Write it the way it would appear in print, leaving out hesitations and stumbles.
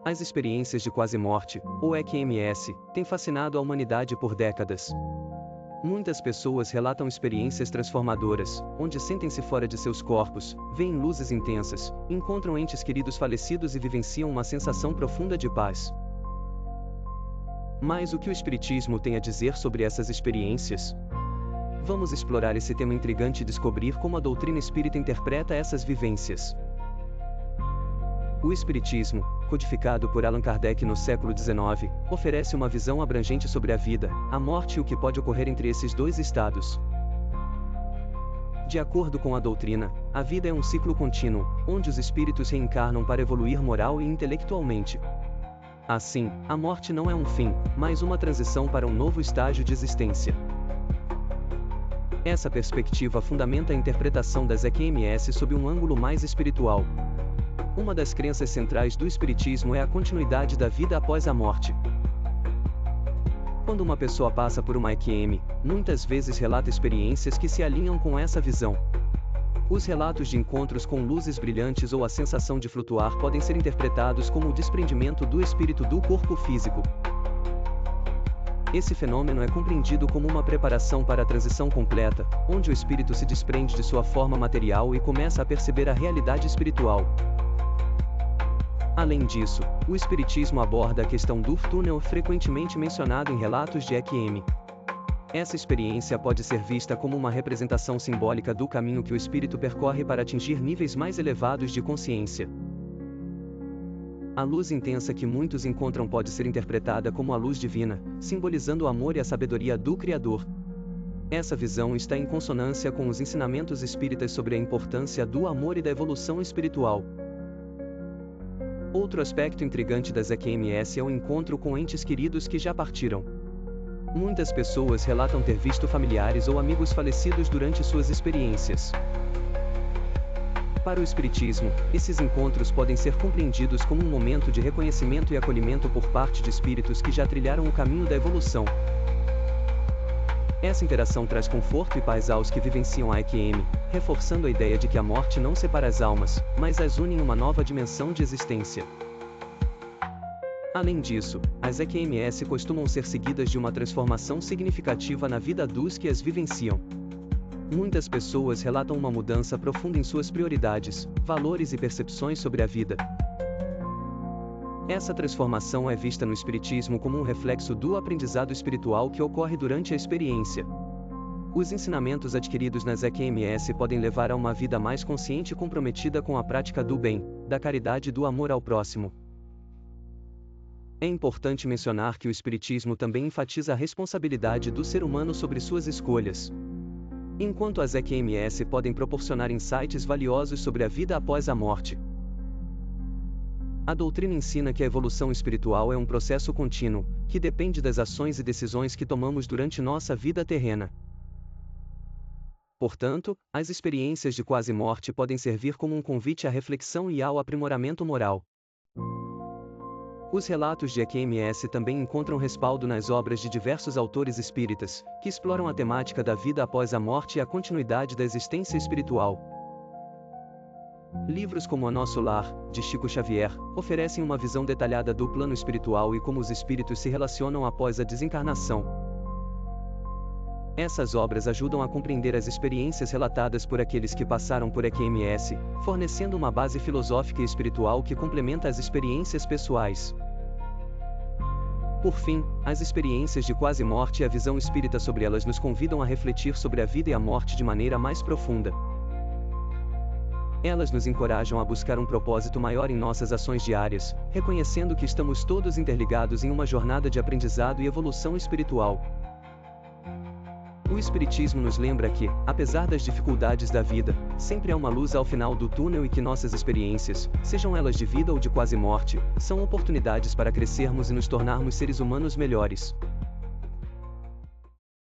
As experiências de quase-morte, ou EQMS, têm fascinado a humanidade por décadas. Muitas pessoas relatam experiências transformadoras, onde sentem-se fora de seus corpos, veem luzes intensas, encontram entes queridos falecidos e vivenciam uma sensação profunda de paz. Mas o que o Espiritismo tem a dizer sobre essas experiências? Vamos explorar esse tema intrigante e descobrir como a doutrina espírita interpreta essas vivências. O Espiritismo, codificado por Allan Kardec no século XIX, oferece uma visão abrangente sobre a vida, a morte e o que pode ocorrer entre esses dois estados. De acordo com a doutrina, a vida é um ciclo contínuo, onde os espíritos reencarnam para evoluir moral e intelectualmente. Assim, a morte não é um fim, mas uma transição para um novo estágio de existência. Essa perspectiva fundamenta a interpretação das EQMS sob um ângulo mais espiritual. Uma das crenças centrais do Espiritismo é a continuidade da vida após a morte. Quando uma pessoa passa por uma EQM, muitas vezes relata experiências que se alinham com essa visão. Os relatos de encontros com luzes brilhantes ou a sensação de flutuar podem ser interpretados como o desprendimento do espírito do corpo físico. Esse fenômeno é compreendido como uma preparação para a transição completa, onde o espírito se desprende de sua forma material e começa a perceber a realidade espiritual. Além disso, o Espiritismo aborda a questão do túnel frequentemente mencionado em relatos de EQM. Essa experiência pode ser vista como uma representação simbólica do caminho que o espírito percorre para atingir níveis mais elevados de consciência. A luz intensa que muitos encontram pode ser interpretada como a luz divina, simbolizando o amor e a sabedoria do Criador. Essa visão está em consonância com os ensinamentos espíritas sobre a importância do amor e da evolução espiritual. Outro aspecto intrigante das EQMS é o encontro com entes queridos que já partiram. Muitas pessoas relatam ter visto familiares ou amigos falecidos durante suas experiências. Para o Espiritismo, esses encontros podem ser compreendidos como um momento de reconhecimento e acolhimento por parte de espíritos que já trilharam o caminho da evolução. Essa interação traz conforto e paz aos que vivenciam a EQM, reforçando a ideia de que a morte não separa as almas, mas as une em uma nova dimensão de existência. Além disso, as EQMS costumam ser seguidas de uma transformação significativa na vida dos que as vivenciam. Muitas pessoas relatam uma mudança profunda em suas prioridades, valores e percepções sobre a vida. Essa transformação é vista no Espiritismo como um reflexo do aprendizado espiritual que ocorre durante a experiência. Os ensinamentos adquiridos nas EQMS podem levar a uma vida mais consciente e comprometida com a prática do bem, da caridade e do amor ao próximo. É importante mencionar que o Espiritismo também enfatiza a responsabilidade do ser humano sobre suas escolhas. Enquanto as EQMS podem proporcionar insights valiosos sobre a vida após a morte, a doutrina ensina que a evolução espiritual é um processo contínuo, que depende das ações e decisões que tomamos durante nossa vida terrena. Portanto, as experiências de quase-morte podem servir como um convite à reflexão e ao aprimoramento moral. Os relatos de EQMS também encontram respaldo nas obras de diversos autores espíritas, que exploram a temática da vida após a morte e a continuidade da existência espiritual. Livros como A Nosso Lar, de Chico Xavier, oferecem uma visão detalhada do plano espiritual e como os espíritos se relacionam após a desencarnação. Essas obras ajudam a compreender as experiências relatadas por aqueles que passaram por EQMS, fornecendo uma base filosófica e espiritual que complementa as experiências pessoais. Por fim, as experiências de quase-morte e a visão espírita sobre elas nos convidam a refletir sobre a vida e a morte de maneira mais profunda. Elas nos encorajam a buscar um propósito maior em nossas ações diárias, reconhecendo que estamos todos interligados em uma jornada de aprendizado e evolução espiritual. O Espiritismo nos lembra que, apesar das dificuldades da vida, sempre há uma luz ao final do túnel e que nossas experiências, sejam elas de vida ou de quase-morte, são oportunidades para crescermos e nos tornarmos seres humanos melhores.